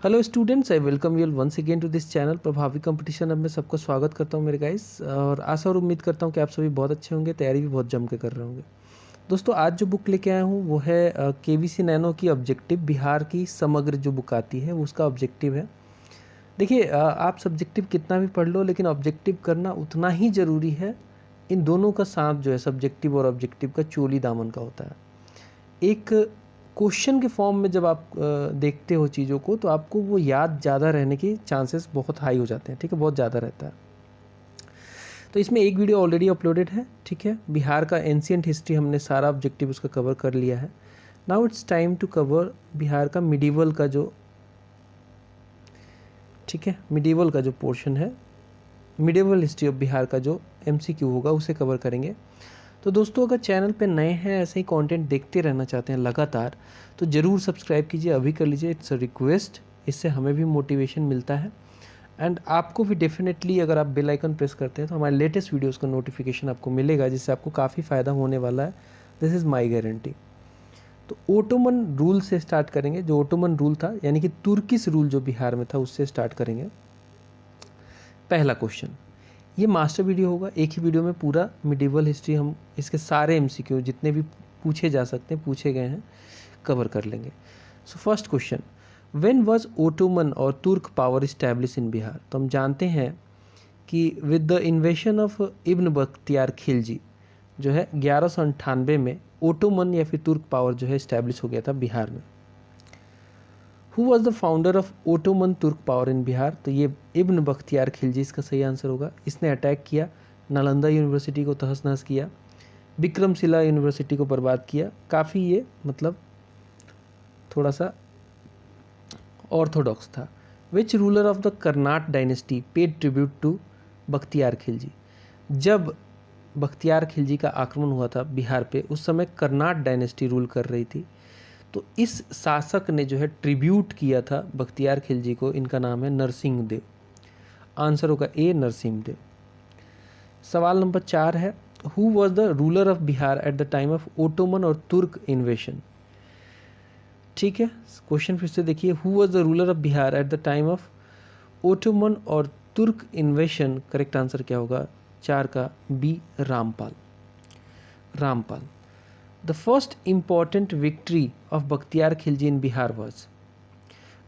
Hello students, I welcome you once again to this channel Prabhavi competition. अब मैं सबका स्वागत करता हूं मेरे गाइस, और आशा और उम्मीद करता हूं कि आप सभी बहुत अच्छे होंगे, तैयारी भी बहुत जम के कर रहे होंगे। दोस्तों, आज जो बुक लेके आया हूं वो है केवीसी नैनो की ऑब्जेक्टिव बिहार की समग्र जो बुक आती है वो उसका ऑब्जेक्टिव है। देखिए, आप सब्जेक्टिव कितना भी पढ़ लो लेकिन ऑब्जेक्टिव करना उतना ही ज़रूरी है। इन दोनों का साथ जो है सब्जेक्टिव और ऑब्जेक्टिव का चोली दामन का होता है। एक क्वेश्चन के फॉर्म में जब आप देखते हो चीज़ों को तो आपको वो याद ज़्यादा रहने के चांसेस बहुत हाई हो जाते हैं। ठीक है, बहुत ज़्यादा रहता है। तो इसमें एक वीडियो ऑलरेडी अपलोडेड है। ठीक है, बिहार का एंशियंट हिस्ट्री हमने सारा ऑब्जेक्टिव उसका कवर कर लिया है। Now it's time to cover Bihar का मिडीवल का जो, ठीक है, मिडीवल का जो पोर्शन है, मिडीवल हिस्ट्री ऑफ बिहार का जो एमसीक्यू होगा उसे कवर करेंगे। तो दोस्तों, अगर चैनल पे नए हैं, ऐसे ही कंटेंट देखते रहना चाहते हैं लगातार, तो ज़रूर सब्सक्राइब कीजिए, अभी कर लीजिए, इट्स अ रिक्वेस्ट। इससे हमें भी मोटिवेशन मिलता है एंड आपको भी डेफिनेटली, अगर आप बेल आइकन प्रेस करते हैं तो हमारे लेटेस्ट वीडियोस का नोटिफिकेशन आपको मिलेगा, जिससे आपको काफ़ी फ़ायदा होने वाला है। This is my guarantee. तो ओटोमन रूल से स्टार्ट करेंगे। जो ओटोमन रूल था, यानी कि तुर्किश रूल जो बिहार में था, उससे स्टार्ट करेंगे। पहला क्वेश्चन, ये मास्टर वीडियो होगा, एक ही वीडियो में पूरा मिडिवल हिस्ट्री हम इसके सारे एमसीक्यू जितने भी पूछे जा सकते हैं, पूछे गए हैं, कवर कर लेंगे। So first question, when was Ottoman और तुर्क पावर इस्टेब्लिश इन बिहार। तो हम जानते हैं कि विद द इन्वेशन ऑफ इब्न बख्तियार खिलजी जो है 1198 में ओटोमन या फिर तुर्क पावर जो है इस्टेब्लिश हो गया था बिहार में। Who was the founder of Ottoman तुर्क पावर इन बिहार। तो ये इब्न बख्तियार खिलजी इसका सही आंसर होगा। इसने अटैक किया, नालंदा यूनिवर्सिटी को तहस नहस किया, विक्रमशिला यूनिवर्सिटी को बर्बाद किया। काफ़ी ये मतलब थोड़ा सा ऑर्थोडॉक्स था। Which ruler of the Karnat dynasty paid tribute to Bakhtiyar Khilji. जब बख्तियार खिलजी का आक्रमण हुआ था बिहार पे, उस समय कर्नाट डायनेस्टी रूल कर रही थी। तो इस शासक ने जो है ट्रिब्यूट किया था बख्तियार खिलजी को। इनका नाम है नरसिंह देव। आंसर होगा ए, नरसिंह देव। सवाल नंबर 4 है, who was the ruler of Bihar at the time of Ottoman और तुर्क इन्वेशन। ठीक है, क्वेश्चन फिर से देखिए, who was the ruler of Bihar at the time of Ottoman और तुर्क इन्वेशन। करेक्ट आंसर क्या होगा 4 का, B, Rampal. Rampal. The first important victory of Bakhtiyar Khilji in Bihar was,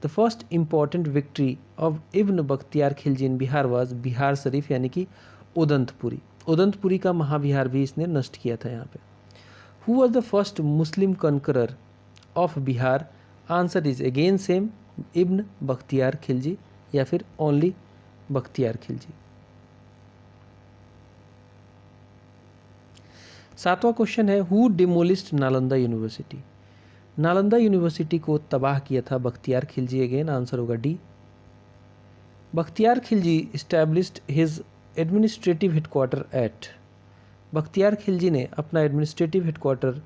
the first important victory of Ibn Bakhtiyar Khilji in Bihar was Bihar Sharif, यानी कि उदंतपुरी। उदंतपुरी का महाविहार भी इसने नष्ट किया था यहाँ पे। Who was the first Muslim conqueror of Bihar. Answer is again same, Ibn Bakhtiyar Khilji या फिर ओनली बख्तियार खिलजी। 7वां क्वेश्चन है, who demolished Nalanda University. Nalanda University को तबाह किया था बख्तियार खिलजी। अगेन आंसर होगा D. Bakhtiyar Khilji established his administrative headquarter at. Bakhtiyar Khilji ने अपना एडमिनिस्ट्रेटिव हेडक्वार्टर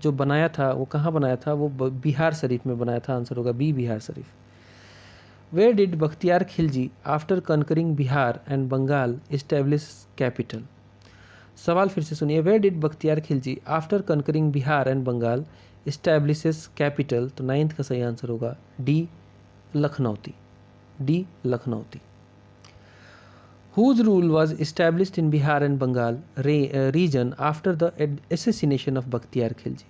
जो बनाया था वो कहाँ बनाया था, वो बिहार शरीफ में बनाया था। आंसर होगा B, Bihar Sharif. Where did Bakhtiyar Khilji after conquering Bihar and Bengal establish capital. सवाल फिर से सुनिए, where did Bakhtiyar Khilji after conquering Bihar and Bengal establishes capital. तो 9th का सही आंसर होगा D, Lakhnauti. D, Lakhnauti. Whose rule was established in Bihar and Bengal region after the assassination of Bakhtiyar Khilji.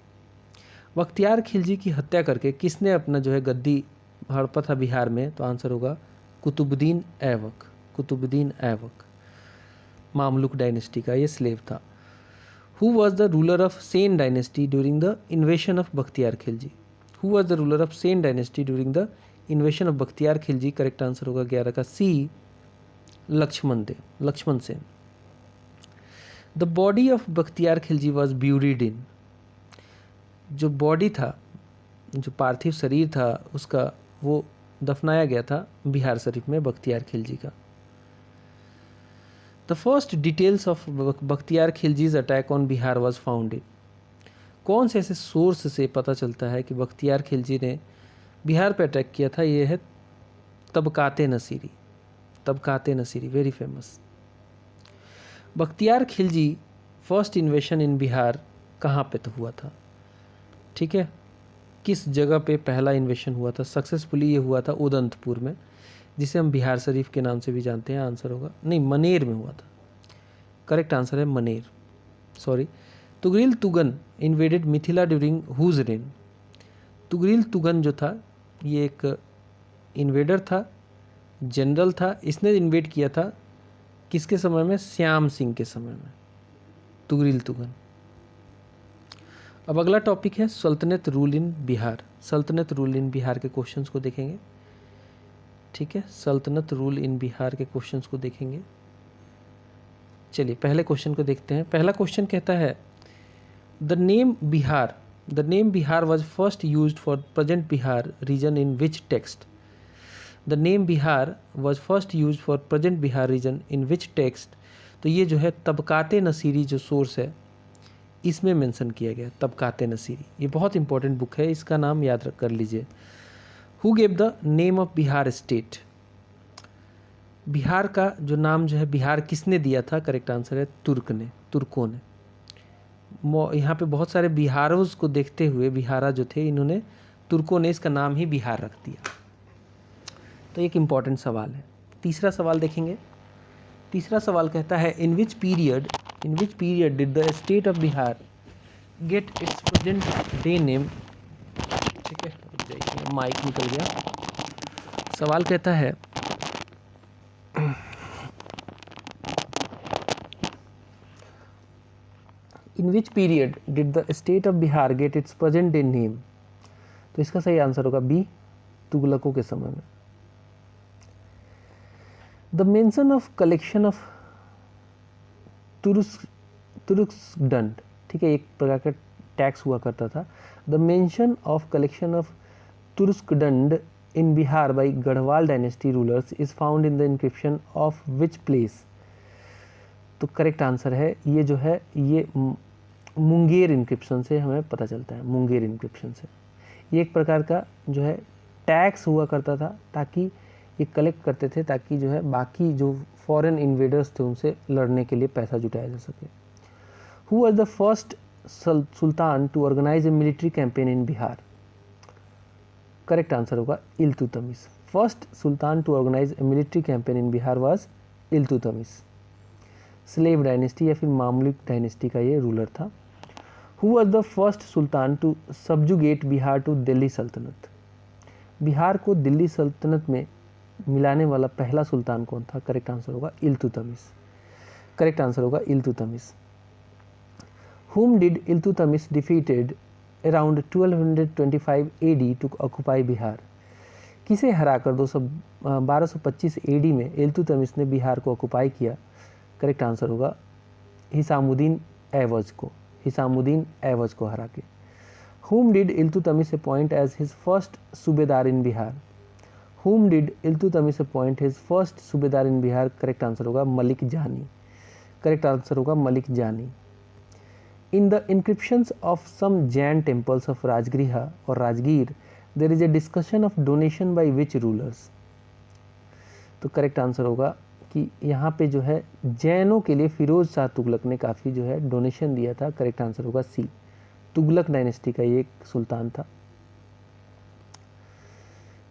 Bakhtiyar Khilji की हत्या करके किसने अपना जो है गद्दी हड़पा था बिहार में। तो आंसर होगा कुतुबुद्दीन ऐबक। कुतुबुद्दीन ऐबक मामलुक डायनेस्टी का ये स्लेव था। Who was the ruler of Sen dynasty during the invasion of Bakhtiyar Khilji. Who was the ruler of Sen dynasty during the invasion of Bakhtiyar Khilji. Correct answer होगा 11 का C, Lakshman Dev, Lakshman Sen. The body of Bakhtiyar Khilji was buried in. जो body था, जो पार्थिव शरीर था उसका, वो दफनाया गया था बिहार शरीफ में बख्तियार खिलजी का। The first details of Bakhtiyar Khilji's attack on Bihar was found in. कौन से ऐसे सोर्स से पता चलता है कि बख्तियार खिलजी ने बिहार पर अटैक किया था। ये है Tabaqate Nasiri. Tabaqate Nasiri very famous. Bakhtiyar Khilji first invasion in Bihar कहाँ पे तो हुआ था। ठीक है, किस जगह पे पहला इन्वेशन हुआ था सक्सेसफुली? ये हुआ था उदंतपुर में, जिसे हम बिहार शरीफ के नाम से भी जानते हैं। आंसर होगा नहीं, मनेर में हुआ था। करेक्ट आंसर है Maner, sorry. Tughril Tughan invaded Mithila during whose reign? Tughril Tughan जो था ये एक इन्वेडर था, जनरल था। इसने इन्वेड किया था किसके समय में? श्याम सिंह के समय में, तुगरिल तुगन। अब अगला टॉपिक है सल्तनत रूल इन बिहार। सल्तनत रूल इन बिहार के क्वेश्चंस को देखेंगे, ठीक है। सल्तनत रूल इन बिहार के क्वेश्चंस को देखेंगे। चलिए पहले क्वेश्चन को देखते हैं। पहला क्वेश्चन कहता है the name Bihar was first used for present Bihar region in which text? The name Bihar was first used for present Bihar region in which text? तो ये जो है तबकाते नसीरी जो सोर्स है इसमें मेंशन किया गया, तबकाते नसीरी। ये बहुत इंपॉर्टेंट बुक है, इसका नाम याद कर लीजिए। Who gave the name of Bihar state? Bihar का जो नाम जो है बिहार किसने दिया था? करेक्ट आंसर है तुर्कों ने। यहाँ पे बहुत सारे बिहारों को देखते हुए बिहारा जो थे इन्होंने, तुर्कों ने इसका नाम ही बिहार रख दिया। तो एक इम्पॉर्टेंट सवाल है। तीसरा सवाल देखेंगे। तीसरा सवाल कहता है in which period did the state of Bihar get its present day name? ठीक है, माइक निकल गया। सवाल कहता है in which period did the state of Bihar get its present day name? तो इसका सही आंसर होगा बी, तुगलकों के समय में। The mention of collection of तुर्कसडंड, ठीक है, एक प्रकार का टैक्स हुआ करता था। The mention of collection of तुर्कसडंड in Bihar by Garhwal dynasty rulers is found in the inscription of which place? तो करेक्ट आंसर है ये जो है ये मुंगेर इंक्रिप्शन से हमें पता चलता है। मुंगेर इंक्रिप्शन से ये एक प्रकार का जो है टैक्स हुआ करता था, ताकि ये कलेक्ट करते थे ताकि जो है बाकी जो फॉरेन इन्वेडर्स थे उनसे लड़ने के लिए पैसा जुटाया जा सके। Who was the first sultan to organise a military campaign in Bihar? Correct answer होगा Iltutmish. First sultan to organise a military campaign in Bihar was Iltutmish. Slave dynasty या फिर मामलुक डायनेस्टी का ये रूलर था। Who was the first sultan to subjugate Bihar to Delhi Sultanate? Bihar को दिल्ली सल्तनत में मिलाने वाला पहला सुल्तान कौन था? करेक्ट आंसर होगा इल्तुतमिश। करेक्ट आंसर होगा Iltutmish. Whom did Iltutmish defeated around 1225 AD to occupy Bihar? किसे हराकर 1225 AD में इल्तुतमिश ने बिहार को ऑक्युपाई किया? करेक्ट आंसर होगा हिसामुद्दीन ऐवज को। हिसामुद्दीन ऐवज को हरा के। Whom did Iltutmish appoint as his first सूबेदार इन Bihar? Whom did Iltutmish appoint his first सूबेदार इन बिहार? करेक्ट आंसर होगा मलिक जानी। करेक्ट आंसर होगा मलिक जानी। In the inscriptions of some Jain temples of Rajgriha or Rajgir, there is a discussion of donation by which rulers? तो correct answer होगा कि यहाँ पे जो है जैनों के लिए फिरोज शाह तुगलक ने काफ़ी जो है डोनेशन दिया था। करेक्ट आंसर होगा सी, तुगलक डायनेस्टी का ये एक सुल्तान था।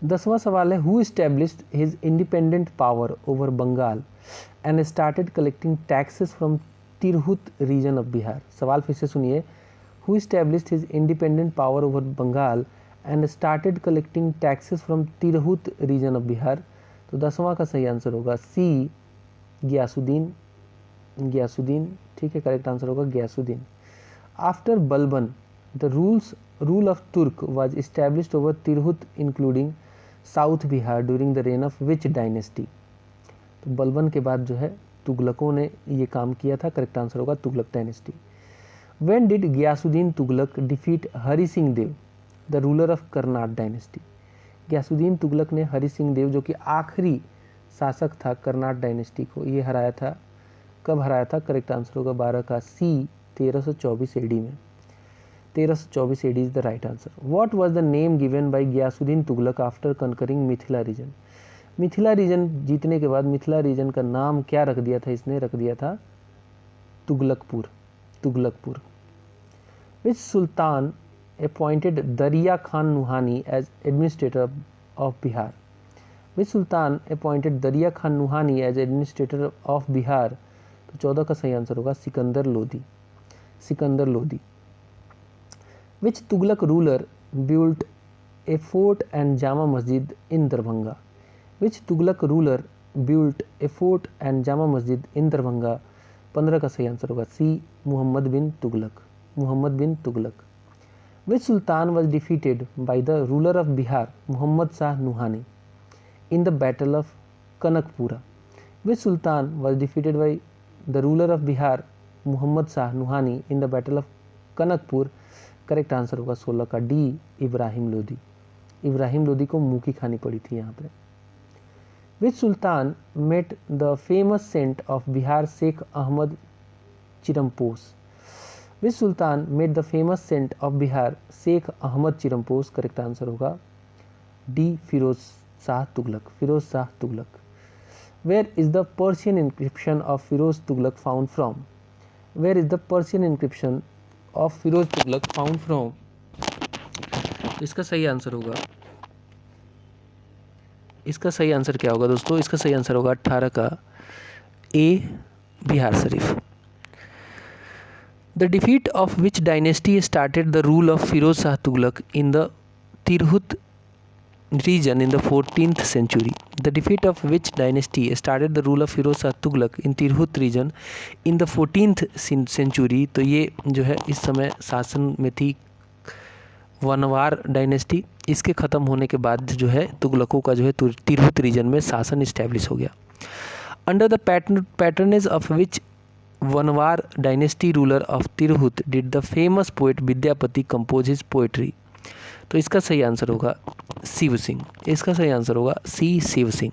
10वां सवाल है who established his independent power over Bengal and started collecting taxes from Tirhut region of Bihar? सवाल फिर से सुनिए। Who established his independent power over Bengal and started collecting taxes from Tirhut region of Bihar? तो 10वां का सही आंसर होगा सी, गियासुद्दीन। गियासुद्दीन, ठीक है, करेक्ट आंसर होगा Ghiyasuddin. After Balban the rule of Turk was established over Tirhut including south Bihar during the reign of which dynasty? तो बलबन के बाद जो है तुगलकों ने ये काम किया था। करेक्ट आंसर होगा Tughlaq dynasty. When did Ghiyasuddin Tughlaq defeat Hari Singh Dev the ruler of Karnat dynasty? Ghiyasuddin Tughlaq ने हरि सिंह देव जो कि आखिरी शासक था कर्नाट डायनेस्टी को, ये हराया था। कब हराया था? करेक्ट आंसर होगा 12 का सी, 1324 एडी में। 1324 AD is the right answer. What was the name given by Ghiyasuddin Tughlaq after conquering Mithila region? Mithila region जीतने के बाद मिथिला रीजन का नाम क्या रख दिया था? इसने रख दिया था तुगलकपुर। तुगलकपुर। विच सुल्तान appointed Daria Khan Nuhani as administrator of Bihar? Which sultan appointed Daria Khan Nuhani as administrator of Bihar? तो 14 का सही आंसर होगा Sikandar Lodi, Sikandar Lodi. Which Tughlaq ruler built a fort and Jama Masjid in Darbhanga? Which Tughlaq ruler built a fort and Jama Masjid in Darbhanga? 15 का सही answer होगा सी मुहम्मद बिन तुगलक, मुहम्मद बिन Tughlaq. Which sultan was defeated by the ruler of Bihar Muhammad Shah Nuhani in the battle of Kanakpura? Which sultan was defeated by the ruler of Bihar Muhammad Shah Nuhani in the battle of Kanakpur? Correct answer होगा 16 का D Ibrahim Lodi. Ibrahim Lodi को मुंह की खानी पड़ी थी यहाँ पे. Which sultan met the famous saint of Bihar Sheikh Ahmad Chirampos? Which sultan met the famous saint of Bihar Sheikh Ahmad Chirampos? Correct answer होगा D Firoz Shah Tughlaq, Firoz Shah Tughlaq. Where is the Persian inscription of Firoz Tughlaq found from? Where is the Persian inscription of Firoz Tughlaq found from? इसका सही answer होगा, इसका सही answer क्या होगा दोस्तों? इसका सही आंसर होगा 18 का A Bihar Sharif. The defeat of which dynasty started the rule of Firoz Shah Tughlaq in the Tirhut region in the 14th century? The defeat of which dynasty started the rule of Firoz Shah Tughlaq in Tirhut region in the 14th century? तो ये जो है इस समय शासन में थी वनवार dynasty. इसके ख़त्म होने के बाद जो है तुगलकों का जो है तिरहुत रीजन में शासन इस्टेब्लिश हो गया. Under the patronage of which Oinwar dynasty ruler of Tirhut did the famous poet Vidyapati compose his poetry? तो इसका सही आंसर होगा शिव सिंह, इसका सही आंसर होगा C Shiv Singh.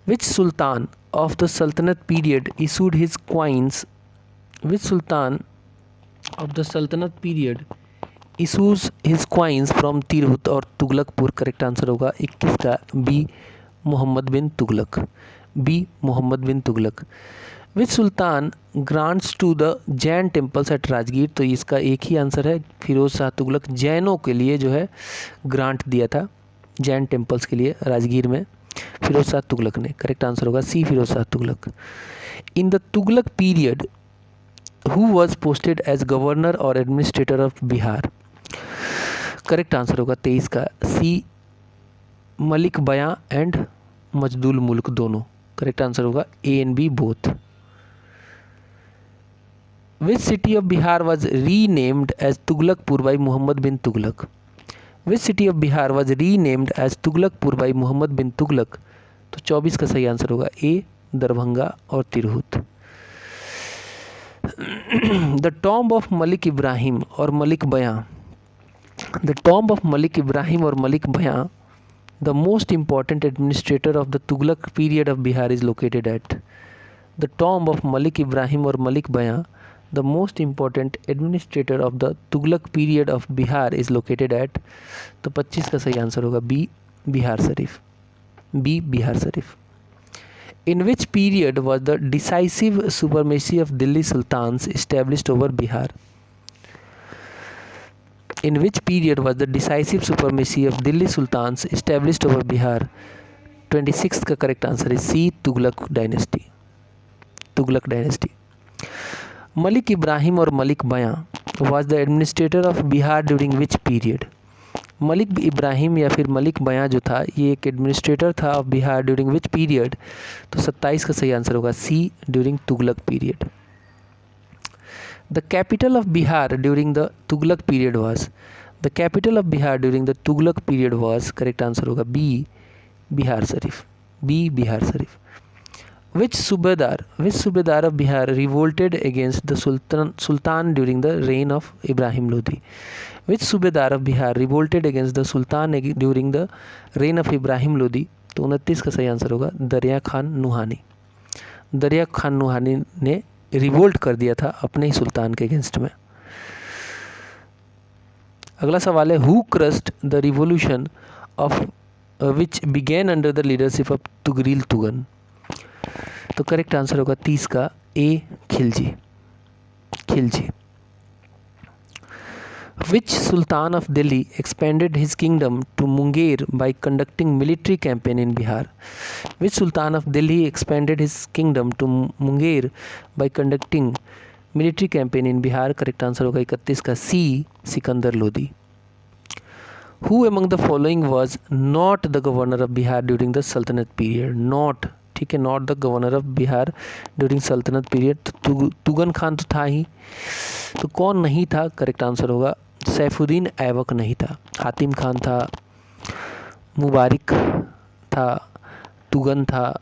Which sultan of the sultanate period issued his coins? Which sultan of the sultanate period issues his coins from Tirhut और Tughlaqpur? Correct answer होगा 21 का B Mohammad bin Tughlaq, B Mohammad bin Tughlaq. Which sultan grants to the Jain temples at Rajgir? तो इसका एक ही answer है, फिरोज शाह तुगलक जैनों के लिए जो है ग्रांट दिया था जैन टेम्पल्स के लिए राजगीर में फिरोज शाह तुगलक ने. करेक्ट आंसर होगा C Firoz Shah Tughlaq. In the Tughlaq period who was posted as governor और administrator of Bihar? Correct answer होगा 23 का सी मलिक बयां एंड मजदुल मुल्क दोनों. करेक्ट आंसर होगा A and B both. Which city of Bihar was renamed as Tughlaqpur by Muhammad bin Tughlaq? Which city of Bihar was renamed as Tughlaqpur by Muhammad bin Tughlaq? तो 24 का सही answer होगा ए दरभंगा और Tirhut. The tomb of Malik Ibrahim और मलिक बयां, the tomb of Malik Ibrahim और मलिक बयां, the most important administrator of the Tughlaq period of Bihar is located at? The tomb of Malik Ibrahim और मलिक बयां, the most important administrator of the Tughlaq period of Bihar is located at? तो 25 का सही answer होगा B Bihar Sharif, B Bihar Sharif. In which period was the decisive supremacy of Delhi Sultans established over Bihar? In which period was the decisive supremacy of Delhi Sultans established over Bihar? 26 का correct answer है सी Tughlaq dynasty, Tughlaq dynasty. Malik Ibrahim और मलिक बयां was the administrator of Bihar during which period? Malik Ibrahim या फिर मलिक बयां जो था ये एक एडमिनिस्ट्रेटर था of Bihar during which period? तो 27 का सही आंसर होगा C during Tughlaq period. The capital of Bihar during the Tughlaq period was? The capital of Bihar during the Tughlaq period was? Correct answer होगा B Bihar Sharif, B Bihar Sharif. Which Subedar of Bihar revolted against the Sultan during the reign of Ibrahim Lodi? Which Subedar of Bihar revolted against the Sultan during the reign of Ibrahim Lodi? तो 29 का सही answer होगा दरिया खान नुहानी. दरिया खान नुहानी ने revolt कर दिया था अपने ही सुल्तान के अगेंस्ट में. अगला सवाल है who crushed the revolution of which began under the leadership of Tughril Tughan? तो करेक्ट आंसर होगा 30 का A Khilji, Khilji. Which Sultan of Delhi expanded his kingdom to Munger by conducting military campaign in Bihar? Which Sultan of Delhi expanded his kingdom to Munger by conducting military campaign in Bihar? Correct answer होगा 31 का सी, Sikandar Lodi. Who among the following was not the governor of Bihar during the Sultanate period? Not, ठीक है, not the governor of Bihar during सल्तनत period. तो तुगन खान तो था ही, तो कौन नहीं था? करेक्ट आंसर होगा सैफुद्दीन ऐबक नहीं था. हातिम खान था, मुबारिक था, तुगन था,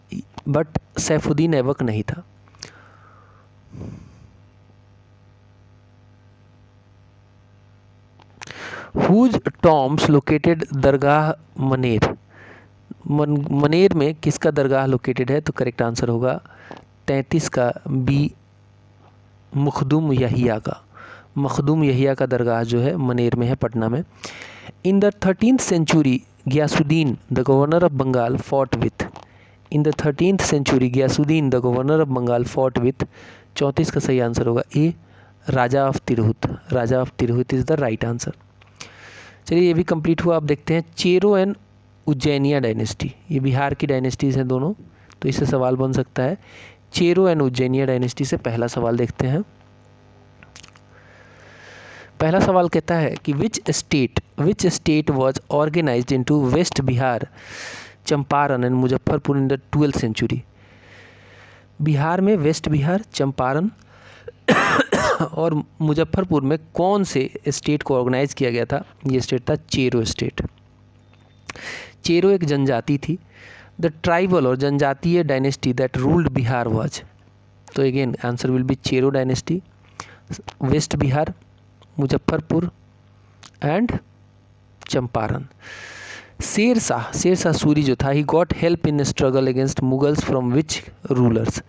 बट सैफुद्दीन ऐबक नहीं था. हुज टॉम्स लोकेटेड दरगाह मनेर? मनेर में किसका दरगाह लोकेटेड है? तो करेक्ट आंसर होगा 33 का बी, मखदूम यहिया का. मखदूम यहिया का दरगाह जो है मनेर में है, पटना में. In the 13th century Ghiyasuddin the governor of Bengal fought with? In the 13th century Ghiyasuddin the governor of Bengal fought with? 34 का सही आंसर होगा A, Raja of Tirhut. Raja of Tirhut is the right answer. चलिए ये भी कंप्लीट हुआ. आप देखते हैं चेरो एंड उज्जैनिया डायनेस्टी. ये बिहार की डायनेस्टीज़ हैं दोनों, तो इससे सवाल बन सकता है. चेरो एंड उज्जैनिया डायनेस्टी से पहला सवाल देखते हैं. पहला सवाल कहता है कि which state was organised into West Bihar, Champaran and Muzaffarpur in the 12th century? Bihar में वेस्ट बिहार, चंपारण और मुजफ्फरपुर में कौन से स्टेट को ऑर्गेनाइज किया गया था? ये स्टेट था चेरो स्टेट. चेरो एक जनजाति थी. द ट्राइबल और जनजातीय dynasty that ruled Bihar was? तो again answer will be Chero dynasty, west Bihar, Muzaffarpur and Champaran. Sher Shah Suri जो था, he got help in struggle against Mughals from which rulers?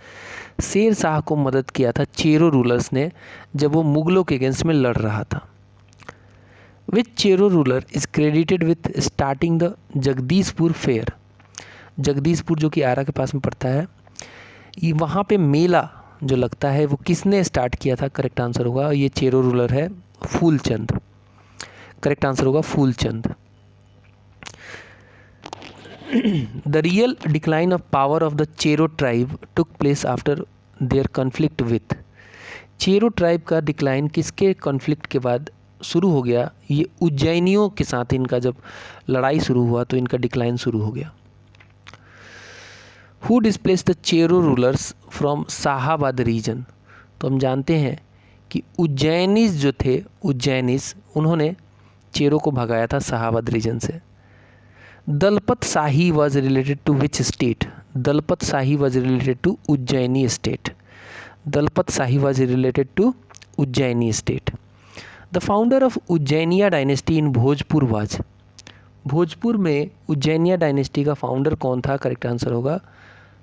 Sher Shah को मदद किया था चेरो रूलर्स ने जब वो मुगलों के अगेंस्ट में लड़ रहा था. Which Chero ruler is credited with starting the Jagdishpur fair? Jagdishpur जो कि आरा के पास में पड़ता है, ये वहाँ पे मेला जो लगता है वो किसने स्टार्ट किया था? करेक्ट आंसर होगा, ये चेरो रूलर है फूलचंद. करेक्ट आंसर होगा Phoolchand. The real decline of power of the Chero tribe took place after their conflict with? Chero tribe का डिक्लाइन किसके कॉन्फ्लिक्ट के बाद शुरू हो गया? ये उज्जैनियों के साथ इनका जब लड़ाई शुरू हुआ तो इनका डिक्लाइन शुरू हो गया. Who displace the Chero rulers from Shahabad region? तो हम जानते हैं कि उज्जैनीस जो थे, उज्जैनीस, उन्होंने चेरो को भगाया था शाहाबाद रीजन से. Dalpat Shahi was related to which state? Dalpat Shahi was related to Ujjaini state. Dalpat Shahi was related to Ujjaini state. The founder of Ujjainiya dynasty in Bhojpur was? Bhojpur में उज्जैनिया डायनेस्टी का फाउंडर कौन था? करेक्ट आंसर होगा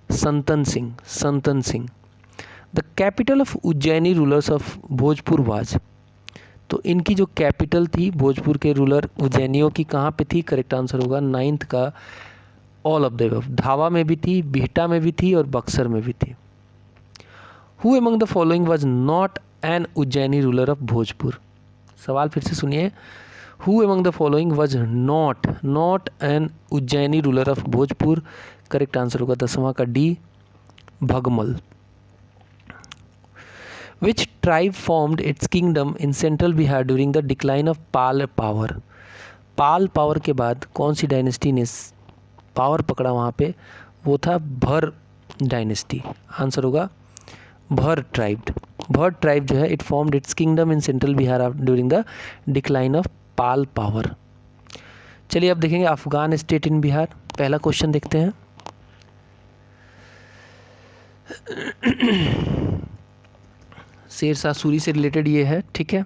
संतन सिंह. संतन Singh. The capital of Ujjaini rulers of Bhojpur was? तो इनकी जो कैपिटल थी भोजपुर के रूलर उज्जैनियों की, कहाँ पे थी? करेक्ट आंसर होगा 9th का ऑल ऑफ द अबव. धावा में भी थी, बिहटा में भी थी और बक्सर में भी थी. Who among the following was not an Ujjaini ruler of Bhojpur? सवाल फिर से सुनिए. Who among the following was not an Ujjaini ruler of Bhojpur? Correct answer होगा 10वां का D, Bhagmal. Which tribe formed its kingdom in central Bihar during the decline of Pala power? Pala power के बाद कौन सी डायनेस्टी ने पावर पकड़ा वहाँ पे? वो था भर डायनेस्टी. आंसर होगा भर ट्राइब. भर ट्राइब जो है, it formed its kingdom in central Bihar during the decline of Pala power. चलिए अब देखेंगे अफगान स्टेट इन बिहार. पहला क्वेश्चन देखते हैं. शेर शाह सूरी से रिलेटेड ये है, ठीक है.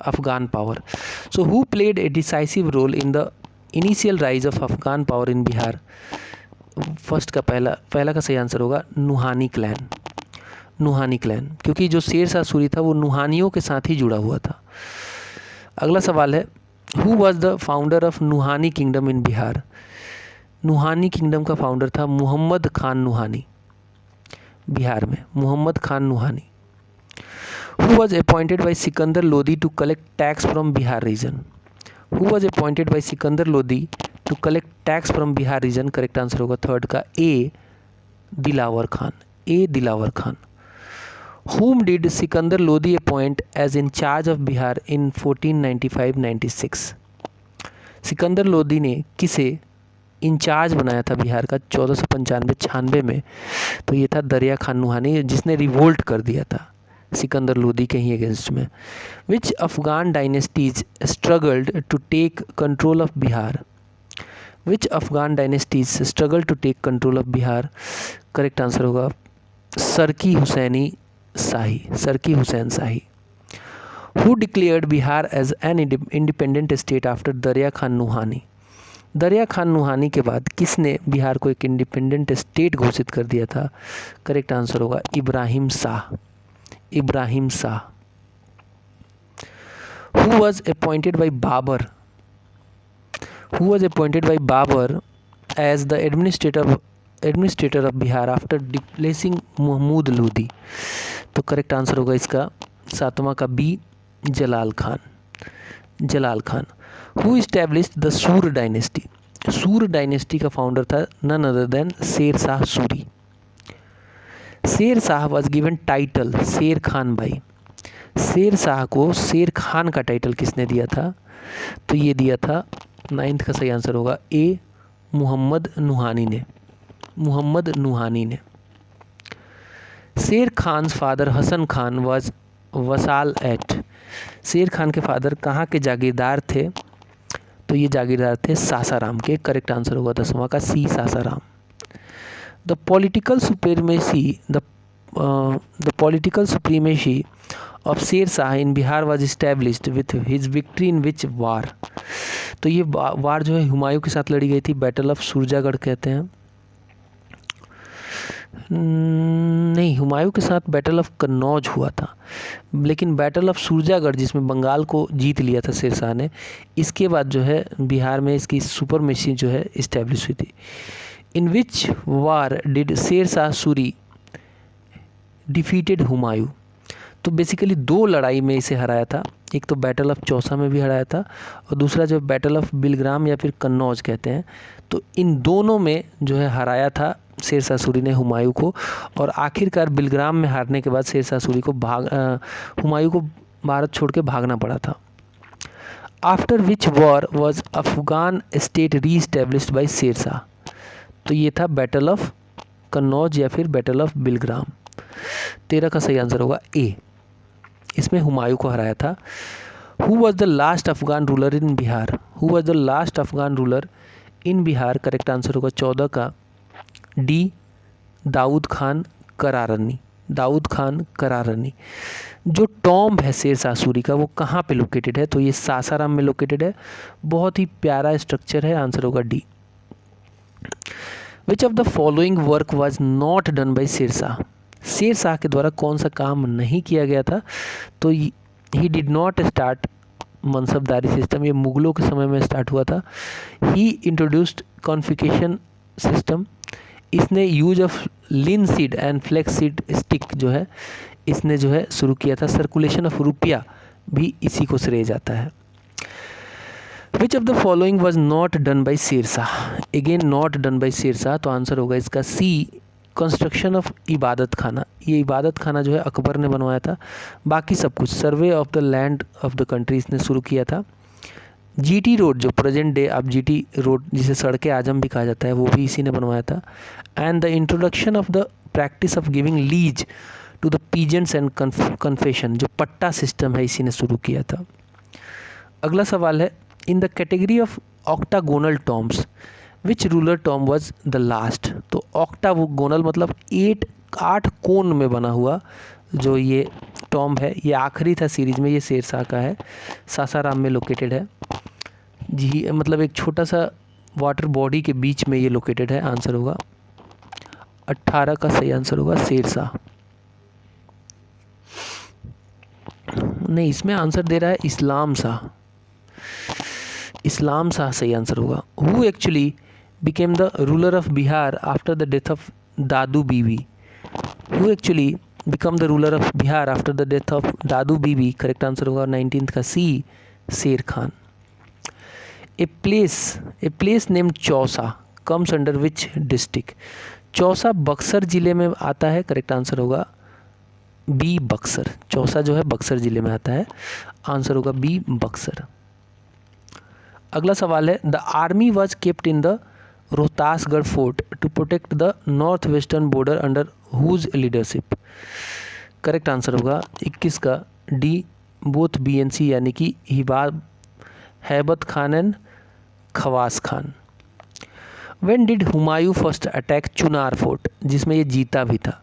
Afghan power. So who played a decisive role in the initial rise of Afghan power in Bihar? First का पहला का सही आंसर होगा नुहानी क्लैन. नुहानी क्लैन, क्योंकि जो शेर शाह सूरी था वो नुहानियों के साथ ही जुड़ा हुआ था. अगला सवाल है, who was the founder of Nuhani kingdom in Bihar? Nuhani kingdom का फाउंडर था मुहम्मद खान नुहानी. बिहार में Muhammad Khan Nuhani. Who was appointed by Sikandar Lodi to collect tax from Bihar region? Who was appointed by Sikandar Lodi to collect tax from Bihar region? Correct answer होगा third का ए, दिलावर खान. ए, Dilawar Khan. Whom did Sikandar Lodi appoint as in charge of Bihar in 1495-96? Sikandar Lodi ने किसे in charge बनाया था बिहार का 1495-96 में? तो ये था दरिया खान नुहानी, जिसने रिवोल्ट कर दिया था सिकंदर लोदी के ही अगेंस्ट में. Which Afghan dynasties struggled to take control of Bihar? Which Afghan dynasties struggle to take control of Bihar? Correct answer होगा सरकी हुसैनी शाही, सरकी हुसैन शाही. Who declared Bihar as an independent state after दरिया खान नुहानी? दरिया खान नुहानी के बाद किसने बिहार को एक इंडिपेंडेंट स्टेट घोषित कर दिया था? करेक्ट आंसर होगा Ibrahim Shah, Ibrahim Shah. Who was appointed by Babur? Who was appointed by Babur as the administrator of Bihar after displacing Mahmud Lodi? तो करेक्ट आंसर होगा इसका सातवां का B, Jalal Khan, Jalal Khan. Who established the Sur dynasty? Sur dynasty का फाउंडर था none other than Sher Shah Suri. Sher Shah was given title शेर खान भाई. शेर शाह को शेर खान का टाइटल किसने दिया था? तो ये दिया था नाइन्थ का सही आंसर होगा ए, मोहम्मद नुहानी ने, मोहम्मद नुहानी ने. Sher Khan father Hasan Khan was vassal at? Sher Khan के फादर कहाँ के जागीरदार थे? तो ये जागीरदार थे सासाराम के. करेक्ट आंसर होगा 10वां का C, Sasaram. The political supremacy of Sher Shah in Bihar was established with his victory in which war? तो ये वार जो है हुमायूं के साथ लड़ी गई थी, बैटल ऑफ सूरजागढ़ कहते हैं. नहीं, हुमायूं के साथ बैटल ऑफ कन्नौज हुआ था, लेकिन बैटल ऑफ सूरजागढ़ जिसमें बंगाल को जीत लिया था शेर शाह ने, इसके बाद जो है बिहार में इसकी सुपरमेसी जो है इस्टेब्लिश हुई थी. इन विच वार डिड शेर शाह सूरी डिफीटेड हुमायूं? तो बेसिकली दो लड़ाई में इसे हराया था. एक तो बैटल ऑफ चौसा में भी हराया था और दूसरा जो बैटल ऑफ बिलग्राम या फिर कन्नौज कहते हैं, तो इन दोनों में जो है हराया था शेर शाह सूरी ने हुमायूं को. और आखिरकार बिलग्राम में हारने के बाद शेर शाह सूरी को हुमायूं को भारत छोड़ के भागना पड़ा था. After which war was Afghan state री इस्टेब्लिश्ड बाई शेर शाह? तो ये था बैटल ऑफ कन्नौज या फिर बैटल ऑफ बिलग्राम. 13 का सही आंसर होगा ए, इसमें हुमायूं को हराया था. Who was the last Afghan ruler in Bihar? Who was the last Afghan ruler in Bihar? Correct answer होगा 14 का डी, दाऊद खान करारनी, दाऊद खान करारनी. जो टॉम्ब है शेर शाह सूरी का वो कहाँ पे लोकेटेड है? तो ये सासाराम में लोकेटेड है. बहुत ही प्यारा स्ट्रक्चर है. आंसर होगा D. Which of the following work was not done by Sher Shah? Sher Shah के द्वारा कौन सा काम नहीं किया गया था? तो he did not start mansabdari system, ये मुगलों के समय में स्टार्ट हुआ था. ही इंट्रोड्यूस्ड कॉन्फिकेशन सिस्टम, इसने use of linseed and flaxseed stick जो है इसने जो है शुरू किया था. सर्कुलेशन ऑफ रुपया भी इसी को श्रेय जाता है. Which of the following was not done by Sher Shah? Again not done by Sher Shah, तो आंसर होगा इसका सी, कंस्ट्रक्शन ऑफ इबादत खाना. ये इबादत खाना जो है अकबर ने बनवाया था. बाकी सब कुछ survey of the land of the country इसने शुरू किया था. जीटी रोड जो प्रेजेंट डे आप जीटी रोड जिसे सड़के आजम भी कहा जाता है वो भी इसी ने बनवाया था. And the introduction of the practice of giving lease to the peasants and confession, जो पट्टा सिस्टम है इसी ने शुरू किया था. अगला सवाल है in the category of octagonal tombs which ruler tomb was the last? तो ऑक्टागोनल मतलब 8 कोन में बना हुआ जो ये टॉम्ब है ये आखिरी था सीरीज में. ये शेर शाह का है, सासाराम में लोकेटेड है जी, मतलब एक छोटा सा वाटर बॉडी के बीच में ये लोकेटेड है. आंसर होगा 18 का सही आंसर होगा शेर शाह. नहीं, इसमें आंसर दे रहा है इस्लाम शाह, इस्लाम शाह सही आंसर होगा. Who actually became the ruler of Bihar after the death of Dadu Bibi? Who actually become the ruler of Bihar after the death of Dadu Bibi? Correct answer होगा 19th का C, Sher Khan. A place named Chausa comes under which district? Chausa Buxar जिले में आता है। Correct answer होगा B, Buxar. Chausa जो है बक्सर जिले में आता है। आंसर होगा बी, बक्सर। अगला सवाल है, the army was kept in the Rohtasgarh fort to protect the north western border under whose leadership? Correct answer होगा 21 का D, both B and C, यानी कि Haibat Khan and Khawas Khan. When did Humayun first attack Chunar fort? जिसमें ये जीता भी था।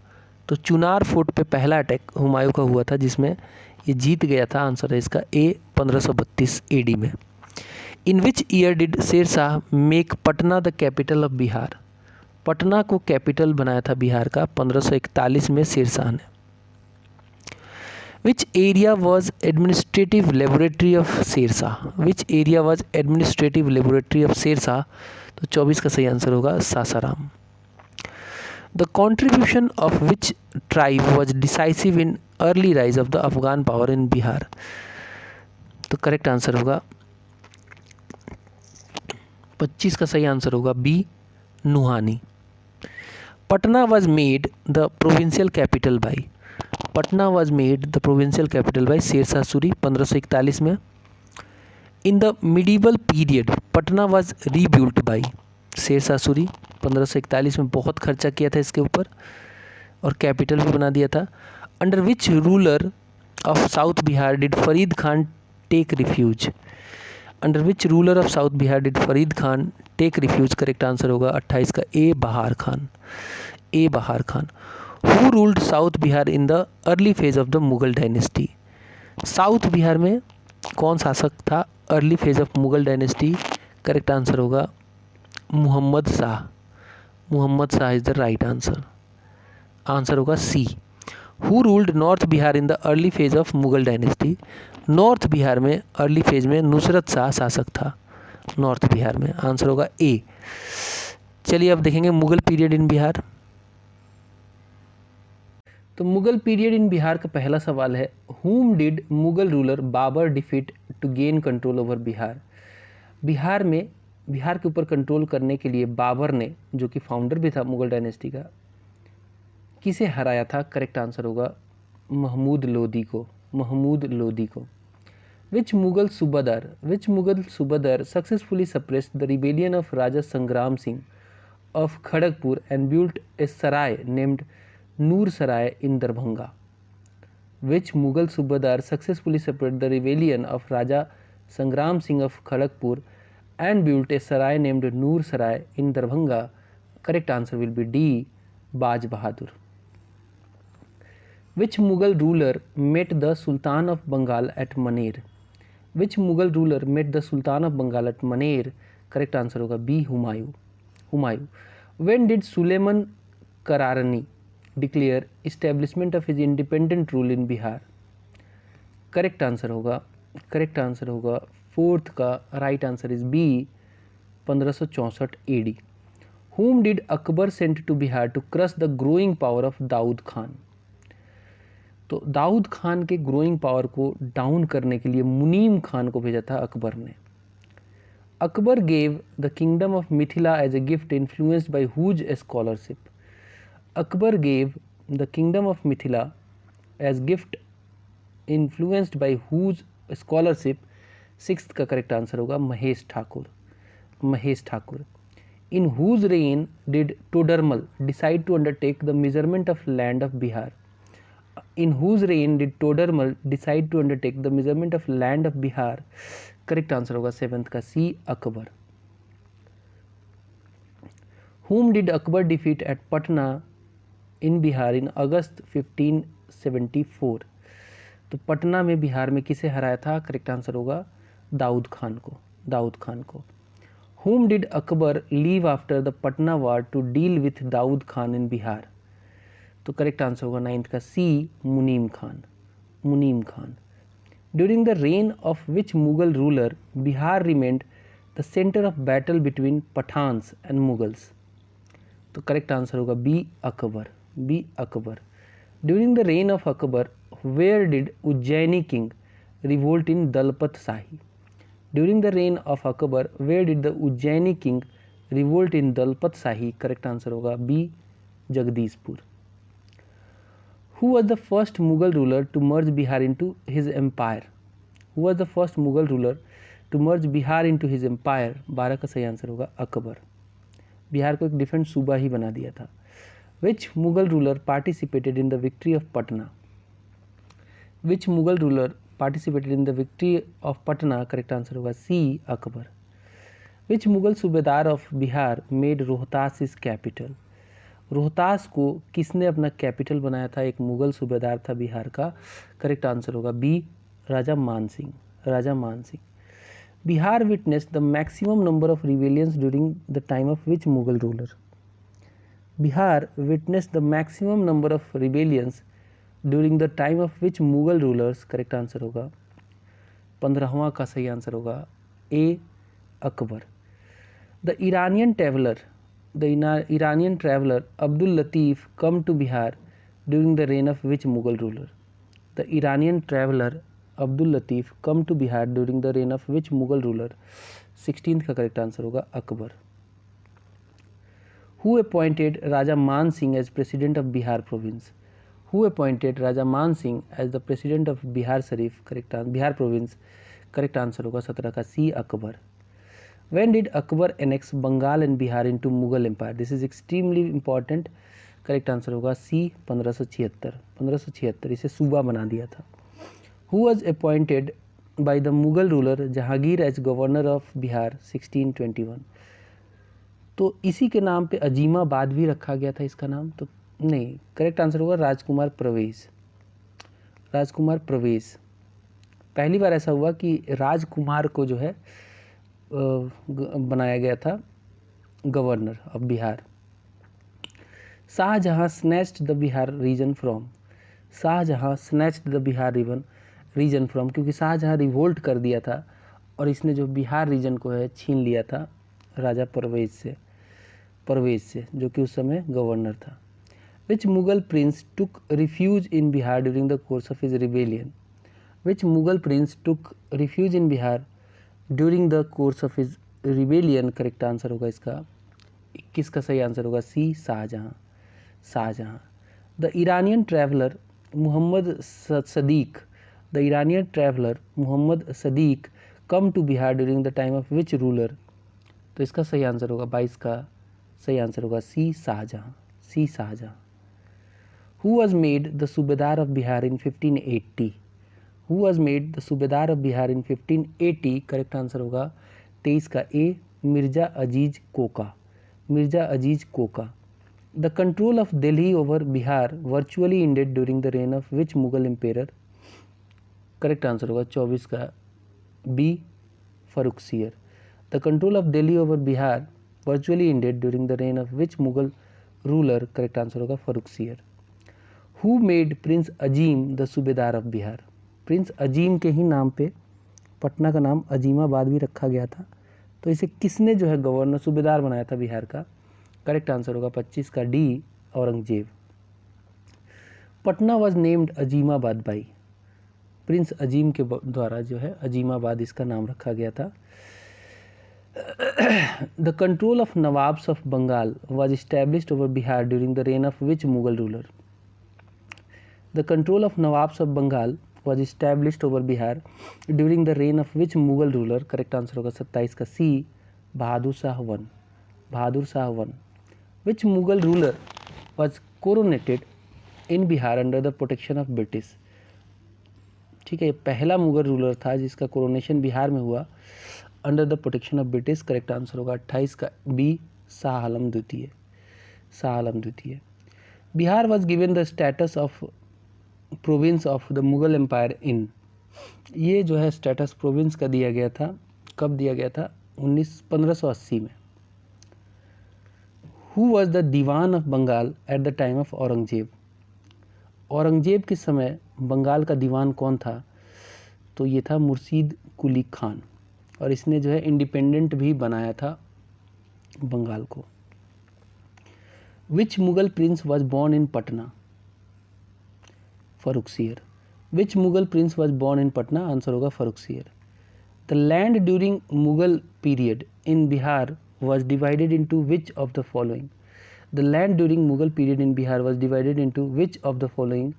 तो चुनार फोर्ट पे पहला अटैक हुमायूं का हुआ था जिसमें ये जीत गया था। आंसर है इसका ए, 1532 एडी में। In which year did Sher Shah make Patna the capital of Bihar? Patna को कैपिटल बनाया था बिहार का 1541 में शेर शाह ने। Which area was administrative laboratory of Sher Shah? Which area was administrative laboratory of Sher Shah? तो 24 का सही आंसर होगा Sasaram. The contribution of which tribe was decisive in early rise of the Afghan power in Bihar? तो करेक्ट आंसर होगा 25 का सही आंसर होगा B, Nuhani. Patna was made the provincial capital by? Patna was made the provincial capital by Sher Shah Suri 1541 में। In the medieval period Patna was rebuilt by? Sher Shah Suri 1541 में बहुत खर्चा किया था इसके ऊपर और कैपिटल भी बना दिया था। Under which ruler of south Bihar did Farid Khan take refuge? Under which ruler of south Bihar did Farid Khan take refuge? Correct answer होगा 28 का A, Bahar Khan. A, Bahar Khan. Who ruled south Bihar in the early phase of the Mughal dynasty? South Bihar में कौन शासक था early phase of Mughal dynasty? Correct answer होगा Muhammad Shah. Muhammad Shah is the right answer. Answer होगा C. Who ruled north Bihar in the early phase of Mughal dynasty? North Bihar में early phase में नुसरत शाह शासक था नॉर्थ बिहार में। आंसर होगा ए। चलिए अब देखेंगे मुगल पीरियड इन बिहार। तो मुगल पीरियड इन बिहार का पहला सवाल है, whom did Mughal ruler Babur defeat to gain control over Bihar? Bihar के ऊपर कंट्रोल करने के लिए बाबर ने, जो कि फाउंडर भी था मुगल डायनेस्टी का, किसे हराया था? करेक्ट आंसर होगा महमूद लोदी को। महमूद लोदी को। Which Mughal subedar successfully suppressed the rebellion of Raja Sangram Singh of Kharagpur and built a sarai named Noor Sarai in Darbhanga? Which Mughal Subadar successfully suppressed the rebellion of Raja Sangram Singh of Kharagpur and built a sarai named Noor Sarai in Darbhanga? Correct answer will be D, Baj Bahadur. Which Mughal ruler met the Sultan of Bengal at Maner? Which Mughal ruler met the Sultan of Bengal at Maner? Correct answer होगा B, Humayun. When did Suleiman Kararani declare establishment of his independent rule in Bihar? Correct answer होगा fourth का right answer is B, 1564 AD. Whom did Akbar send to Bihar to crush the growing power of Daud Khan? तो दाऊद खान के growing power को down करने के लिए मुनीम खान को भेजा था अकबर ने। Akbar gave the kingdom of Mithila as a gift influenced by whose scholarship? Akbar gave the kingdom of Mithila as gift influenced by whose scholarship? Sixth का करेक्ट आंसर होगा Mahesh Thakur. In whose reign did Todermal decide to undertake the measurement of land of Bihar? In whose reign did Todermal decide to undertake the measurement of land of Bihar? Correct answer होगा seventh का सी, Akbar. Whom did Akbar defeat at Patna इन बिहार इन अगस्त 1574? तो पटना में बिहार में किसे हराया था? Correct answer होगा दाऊद खान को। Whom did Akbar leave after the Patna war to deal with Daud Khan इन बिहार? तो करेक्ट आंसर होगा नाइन्थ का सी, मुनीम Khan. During the reign of which Mughal ruler Bihar remained the center of battle between Pathans and Mughals? तो correct answer होगा B, Akbar. During the reign of Akbar where did Ujjaini king revolt in Dalpat Shahi. During the reign of Akbar where did the Ujjaini king revolt in Dalpat Shahi. Correct answer होगा B, Jagdishpur. Who was the first Mughal ruler to merge Bihar into his empire? Who was the first Mughal ruler to merge Bihar into his empire? 12 का सही answer होगा अकबर। बिहार को एक different सूबा ही बना दिया था। Which Mughal ruler participated in the victory of Patna? Which Mughal ruler participated in the victory of Patna? Correct answer होगा सी, अकबर। Which Mughal सूबेदार of Bihar made Rohtas his capital? Rohtas को किसने अपना कैपिटल बनाया था? एक मुगल सूबेदार था बिहार का। करेक्ट आंसर होगा B, Raja Man Singh. Raja Man Singh. Bihar witness the maximum number of rebellions during the time of which Mughal ruler? Bihar witness the maximum number of rebellions during the time of which Mughal rulers? Correct answer होगा 15वां का सही आंसर होगा A, Akbar. The Iranian traveler Abdul Latif come to Bihar during the reign of which Mughal ruler? The Iranian traveler Abdul Latif come to Bihar during the reign of which Mughal ruler? 16th का correct answer होगा Akbar. Who appointed Raja Man Singh as president of Bihar province? Who appointed Raja Man Singh as the president of Bihar Sharif? Bihar province। Correct answer होगा 17 का सी, Akbar. When did Akbar annex Bengal and Bihar into Mughal Empire? This is extremely important. Correct answer होगा सी, 1576। इसे सूबा बना दिया था। Who was appointed by the Mughal ruler Jahangir as governor of Bihar 1621? तो इसी के नाम पे अजीमाबाद भी रखा गया था इसका नाम, तो नहीं। करेक्ट आंसर होगा राजकुमार प्रवेश। राजकुमार प्रवेश। पहली बार ऐसा हुआ कि राजकुमार को जो है बनाया गया था governor of Bihar. Shahjahan snatched the Bihar region from. Shahjahan snatched the Bihar region from, क्योंकि शाहजहां रिवोल्ट कर दिया था और इसने जो बिहार रीजन को है छीन लिया था राजा परवेज से, जो कि उस समय गवर्नर था। Which Mughal prince took refuge in Bihar during the course of his rebellion? Which Mughal prince took refuge in Bihar during the course of his rebellion? Correct answer होगा इसका 21 का सही आंसर होगा C, Shahjahan. The Iranian traveller Mohammad Sadiq come to Bihar during the time of which ruler? तो इसका सही answer होगा 22 का सही आंसर होगा C, Shahjahan. Who was made the subedar of Bihar in 1580? Who was made the सूबेदार of Bihar in 1580? Correct answer होगा 23 का A, Mirza Aziz Koka. The control of Delhi over Bihar virtually ended during the reign of which Mughal empire? Correct answer होगा 24 का B, Farrukhsiyar. The control of Delhi over Bihar virtually ended during the reign of which Mughal ruler? Correct answer होगा Farrukhsiyar. Who made prince Azim the subedar of Bihar? Prince Azim के ही नाम पे पटना का नाम अजीमाबाद भी रखा गया था, तो इसे किसने जो है गवर्नर सूबेदार बनाया था बिहार का? करेक्ट आंसर होगा 25 का D, Aurangzeb. Patna was named Azimabad by? Prince Azim के द्वारा जो है अजीमाबाद इसका नाम रखा गया था। The control of nawabs of Bengal was established over Bihar during the reign of which Mughal ruler? The control of nawabs of Bengal was established over Bihar during the reign of which Mughal ruler? Correct answer होगा 27 का C, Bahadur Shah one. Which Mughal ruler was coronated in Bihar under the protection of British? ठीक है, पहला Mughal ruler था जिसका coronation Bihar में हुआ under the protection of British. Correct answer होगा 28 का बी, शाह आलम द्वितीय। Bihar was given the status of province of the Mughal empire in? ये जो है स्टेटस प्रोविंस का दिया गया था, कब दिया गया था? 1580 में। Who was the diwan of Bengal at the time of Aurangzeb? Aurangzeb के समय बंगाल का दीवान कौन था? तो ये था मुर्शीद कुली खान, और इसने जो है इंडिपेंडेंट भी बनाया था बंगाल को। Which Mughal prince was born in Patna? Farrukhsiyar. Which Mughal prince was born in Patna, answer होगा Farrukhsiyar. The land during Mughal period in Bihar was divided into which of the following. The land during Mughal period in Bihar was divided into which of the following,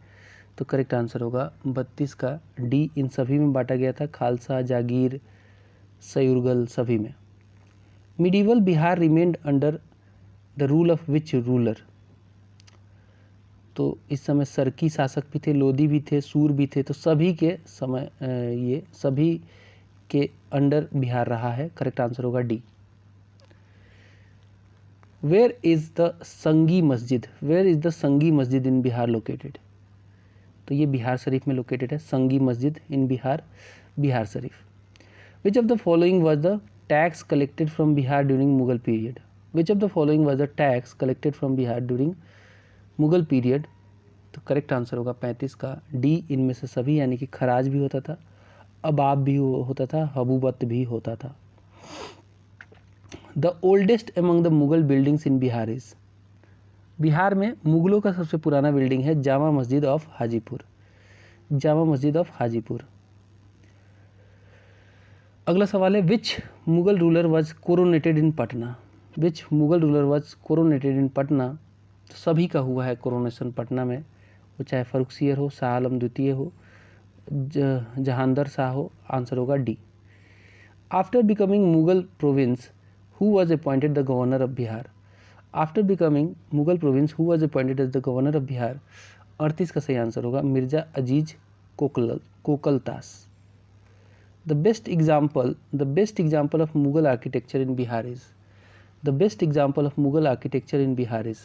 तो correct answer होगा 32 का D, इन सभी में बांटा गया था, खालसा, जागीर, सयुरगल, सभी में। Medieval Bihar remained under the rule of which ruler, तो इस समय सरकी शासक भी थे, लोधी भी थे, सूर भी थे, तो सभी के समय ये सभी के अंडर बिहार रहा है, करेक्ट आंसर होगा डी। वेयर इज द संगी मस्जिद, वेयर इज द संगी मस्जिद इन बिहार लोकेटेड, तो ये बिहार शरीफ में लोकेटेड है, Sangi Masjid in Bihar, Bihar Sharif. Which of the following was the tax collected from Bihar during Mughal period, which of the following was the tax collected from Bihar during Mughal period, तो correct answer होगा 35 का D, इनमें से सभी, यानी कि खराज भी होता था, अबाब भी होता था, हबूबत भी होता था। The oldest among the Mughal buildings in Bihar is, Bihar में मुगलों का सबसे पुराना बिल्डिंग है जामा मस्जिद ऑफ हाजीपुर, जामा मस्जिद ऑफ हाजीपुर। अगला सवाल है which Mughal ruler was coronated in Patna, which Mughal ruler was coronated in Patna, तो सभी का हुआ है कोरोनेशन पटना में, वो चाहे फरुखसियर हो, शाह आलम द्वितीय हो, जहांदर शाह हो, आंसर होगा D. After becoming Mughal province who was appointed the governor of Bihar, after becoming Mughal province who was appointed as the governor of Bihar, 38 का सही आंसर होगा Mirza Aziz Kokaltash. The best example of Mughal architecture in Bihar is, the best example of Mughal architecture in Bihar is,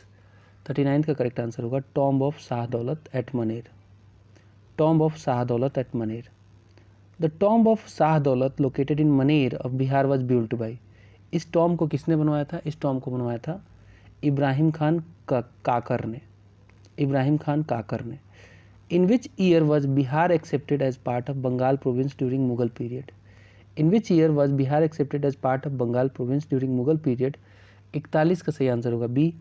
39 का correct answer होगा tomb of Shah Daulat at Maner, tomb of Shah Daulat at Maner. The tomb of Shah Daulat located in Maner of Bihar was built by, इस tomb को किसने बनवाया था, इस tomb को बनवाया था इब्राहिम खान काकर ने, इब्राहिम खान काकर ने। In which year was Bihar accepted as part of Bengal province during Mughal period, in which year was Bihar accepted as part of Bengal province during Mughal period, 41 का सही आंसर होगा बी,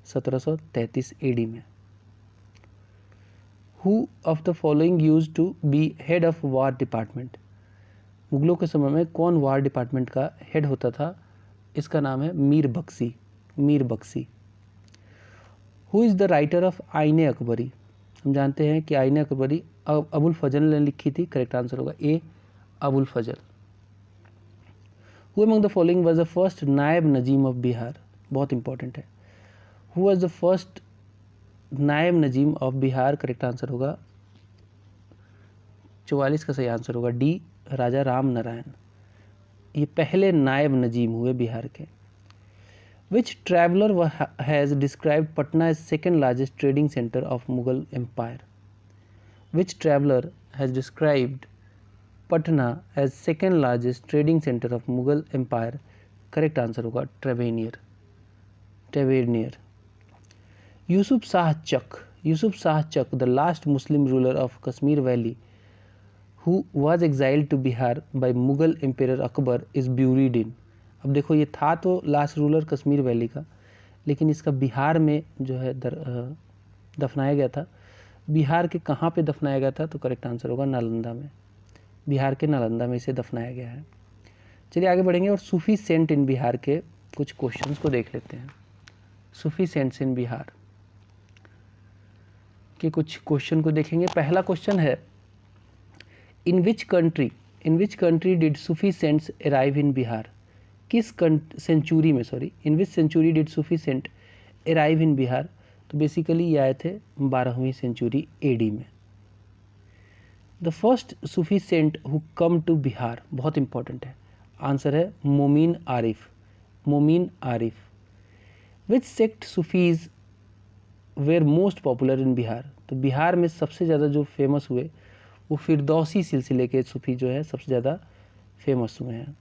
1733 एडी में। Who of the following use to be head of war department, मुगलों के समय में कौन वार department का हेड होता था, इसका नाम है Mir Bakhshi, Mir Bakhshi. Who is the writer of Aine Akbari, हम जानते हैं कि आईने अकबरी अबुल फजल ने लिखी थी, करेक्ट आंसर होगा A, Abul Fazl. Who among the following was the first नायब नजीम ऑफ बिहार, बहुत इंपॉर्टेंट है, हु वाज द फर्स्ट नायब Nazim of Bihar, correct answer होगा 44 का सही आंसर होगा डी, राजा राम नारायण, ये पहले नायब नजीम हुए बिहार के। Which traveler has described Patna as second largest trading center of Mughal Empire? Which traveler has described Patna as second largest trading center of Mughal Empire? Correct answer होगा ट्रेवेनियर, ट्रेवेनियर। यूसुफ शाह चक, the last Muslim ruler of Kashmir Valley, who was exiled to Bihar by Mughal Emperor Akbar, is buried in, अब देखो ये था तो last ruler Kashmir valley का, लेकिन इसका बिहार में जो है दफनाया गया था, बिहार के कहाँ पे दफनाया गया था, तो करेक्ट आंसर होगा नालंदा में, बिहार के नालंदा में इसे दफनाया गया है। चलिए आगे बढ़ेंगे और सूफी सेंट इन बिहार के कुछ क्वेश्चंस को देख लेते हैं। सूफी सेंट्स इन बिहार के कुछ क्वेश्चन को देखेंगे। पहला क्वेश्चन है in which country did Sufi saints arrive in Bihar, किस सेंचुरी में, in which century did Sufi saint arrive in Bihar, तो बेसिकली ये आए थे 12वीं सेंचुरी एडी में। The first Sufi saint who came to Bihar, बहुत इंपॉर्टेंट है, आंसर है Momin Arif, Momin Arif. Which sect Sufis were most popular in Bihar, तो बिहार में सबसे ज़्यादा जो फेमस हुए वो फिरदौसी सिलसिले के सूफी जो है सबसे ज़्यादा फेमस हुए हैं।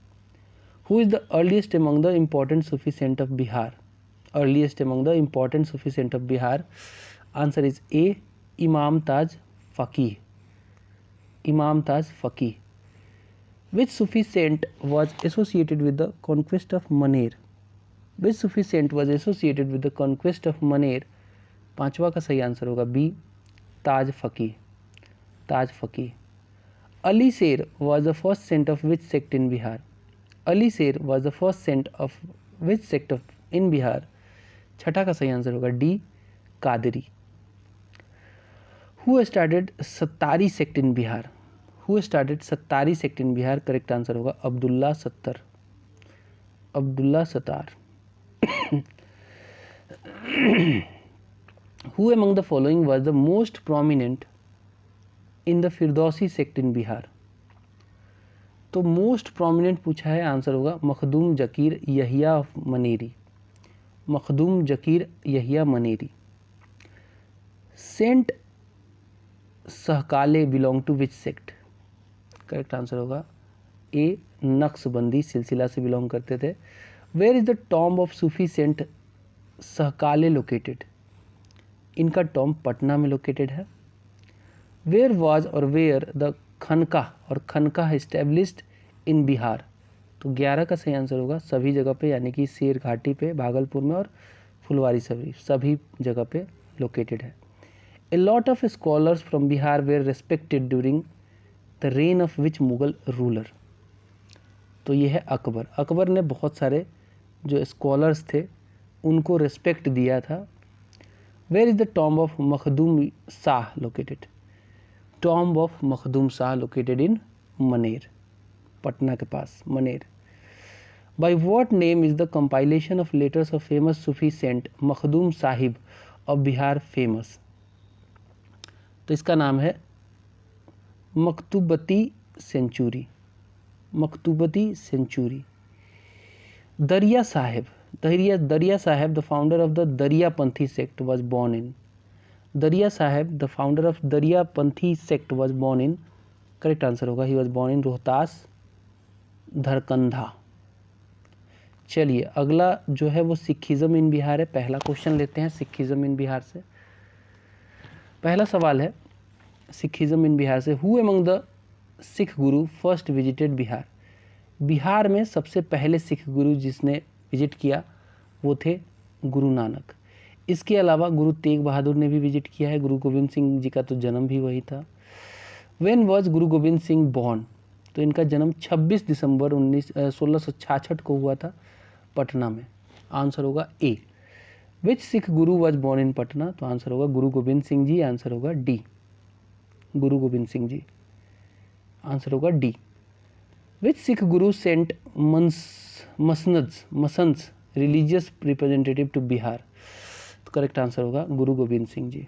Who is the earliest among the important Sufi saint of Bihar? Earliest among the important Sufi saint of Bihar. Answer is A. Imam Taj Faqih. Imam Taj Faqih. Which Sufi saint was associated with the conquest of Maner? Which Sufi saint was associated with the conquest of Maner? 5वां का सही answer होगा B. Taj फ़कीह, Taj Faqih. Ali Sher was the first saint of which sect in Bihar. Ali Sher was the first saint of which sect of in Bihar. छठा का सही answer होगा D, Qadri. Who started Sattari sect in Bihar. Who started Sattari sect in Bihar. Correct answer होगा Abdullah Sattar, Abdullah Sattar. Who among the following was the most prominent in the Firdausi sect in Bihar. तो most prominent पूछा है, answer होगा Makhdoom Zakir Yahya Maneri, Makhdoom Zakir Yahya Maneri. Saint Sahkale belong to which sect. Correct answer होगा A, Naqshbandi सिलसिला से belong करते थे। Where is the tomb of Sufi saint Sahkale located. इनका टॉम्ब पटना में लोकेटेड है। वेयर वाज और वेयर द खनका और खनका इस्टेब्लिश्ड इन बिहार। तो 11 का सही आंसर होगा सभी जगह पे, यानी कि शेर घाटी पे, भागलपुर में और फुलवारी शरीफ, सभी जगह पे लोकेटेड है। A lot of scholars from Bihar were respected during the reign of which Mughal ruler. तो ये है अकबर। अकबर ने बहुत सारे जो स्कॉलर्स थे उनको रेस्पेक्ट दिया था। Where is the tomb of Makhdoom Shah located. Tomb of Makhdoom Shah located in Maner, Patna के पास Maner. By what name is the compilation of letters of famous Sufi saint Makhdoom Sahib of Bihar famous. तो इसका नाम है मकतूबती century, मकतूबती century. Dariya Sahib, Dariya Sahib the founder of the Dariyapanthi sect was born in. Dariya Sahib the founder of Dariyapanthi sect was born in. Correct answer होगा he was born in Rohtas, Dharkandha. चलिए अगला जो है वो सिखिज्म इन बिहार है। पहला क्वेश्चन लेते हैं सिखिज्म इन बिहार से। पहला सवाल है सिखिज्म इन बिहार से। Who among the Sikh Guru first visited Bihar. Bihar में सबसे पहले सिख गुरु जिसने विजिट किया वो थे गुरु नानक। इसके अलावा गुरु तेग बहादुर ने भी विजिट किया है। गुरु गोविंद सिंह जी का तो जन्म भी वही था। When was Guru Gobind Singh born. तो इनका जन्म 26 दिसंबर 1666 को हुआ था पटना में। आंसर होगा ए। विच सिख गुरु वाज बॉर्न इन पटना। तो आंसर होगा गुरु गोविंद सिंह जी। आंसर होगा डी, गुरु गोविंद सिंह जी। आंसर होगा D. Which Sikh guru sent masands religious representative to Bihar. तो करेक्ट आंसर होगा Guru Gobind Singh ji.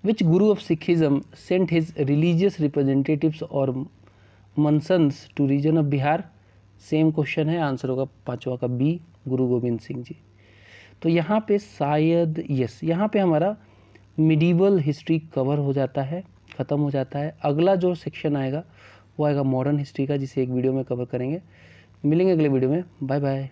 Which guru of Sikhism sent his religious representatives और मनसन्स to region of Bihar. Same question है। आंसर होगा पांचवा का बी, गुरु गोविंद सिंह जी। तो यहाँ पे शायद यस, यहाँ पे हमारा मिडीवल हिस्ट्री कवर हो जाता है, ख़त्म हो जाता है। अगला जो सेक्शन आएगा वो आएगा मॉडर्न हिस्ट्री का, जिसे एक वीडियो में कवर करेंगे। मिलेंगे अगले वीडियो में। Bye bye.